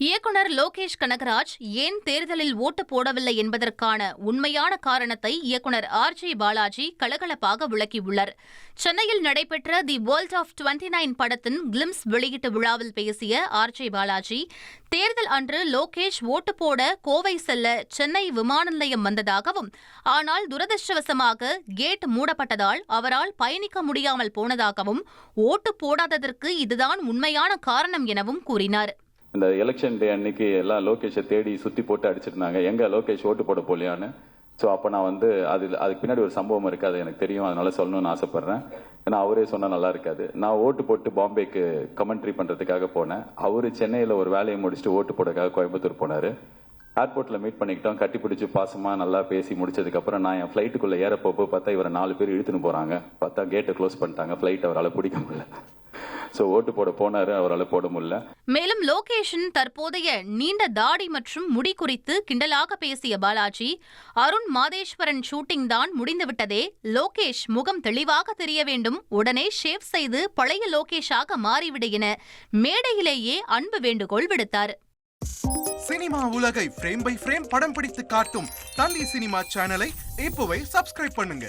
இயக்குனர் லோகேஷ் கனகராஜ் ஏன் தேர்தலில் ஓட்டு போடவில்லை என்பதற்கான உண்மையான காரணத்தை இயக்குனர் ஆர்.ஜே. பாலாஜி கலகலப்பாக விளக்கியுள்ளார். சென்னையில் நடைபெற்ற தி வேர்ல்ட் ஆஃப் 29 படத்தின் கிளிம்ஸ் வெளியீட்டு விழாவில் பேசிய ஆர்.ஜே. பாலாஜி, தேர்தல் அன்று லோகேஷ் ஓட்டு போட கோவை செல்ல சென்னை விமான நிலையம் வந்ததாகவும், ஆனால் துரதிருஷ்டவசமாக கேட் மூடப்பட்டதால் அவரால் பயணிக்க முடியாமல் போனதாகவும், ஓட்டு போடாததற்கு இதுதான் உண்மையான காரணம் எனவும் கூறினார். இந்த எலெக்ஷன் டே அன்னைக்கு எல்லாம் லோகேஷை தேடி சுத்தி போட்டு அடிச்சிருந்தாங்க, எங்க லோகேஷ் ஓட்டு போட போலியான்னு. ஸோ அப்போ நான் அதுக்கு பின்னாடி ஒரு சம்பவம் இருக்கு, அது எனக்கு தெரியும், அதனால சொல்லணும்னு ஆசைப்படுறேன். ஏன்னா அவரே சொன்னா நல்லா இருக்காது. நான் ஓட்டு போட்டு பாம்பேக்கு கமெண்ட்ரி பண்றதுக்காக போனேன். அவரு சென்னையில ஒரு வேலையை முடிச்சுட்டு ஓட்டு போடுறதுக்காக கோயம்புத்தூர் போனாரு. ஏர்போர்ட்ல மீட் பண்ணிக்கிட்டோம், கட்டி பிடிச்சி பாசமா நல்லா பேசி முடிச்சதுக்கு அப்புறம் நான் என் ஃபிளைட்டுக்குள்ள ஏற பார்த்தா இவரை 4 பேர் இழுத்துன்னு போறாங்க. பார்த்தா கேட்டை க்ளோஸ் பண்ணிட்டாங்க, ஃபிளைட் அவரால் பிடிக்க முடியல. சோ ஓட்டு போட போனாரு, அவரால் போட முடியல. மேலும் லோகேஷின் தற்போதைய நீண்ட தாடி மற்றும் முடி குறித்து கிண்டலாக பேசிய பாலாஜி, அருண் மாதேஸ்வரன் ஷூட்டிங் தான் முடிந்துவிட்டதே, லோகேஷ் முகம் தெளிவாக தெரிய வேண்டும், உடனே ஷேவ் செய்து பழைய லோகேஷாக மாறிவிடு என மேடையிலேயே அன்பு வேண்டுகோள் விடுத்தார். சினிமா உலகை ஃப்ரேம் பை ஃப்ரேம் படம் பிடித்து காட்டும் தந்தி சினிமா சேனலை இப்போவே சப்ஸ்கிரைப் பண்ணுங்க.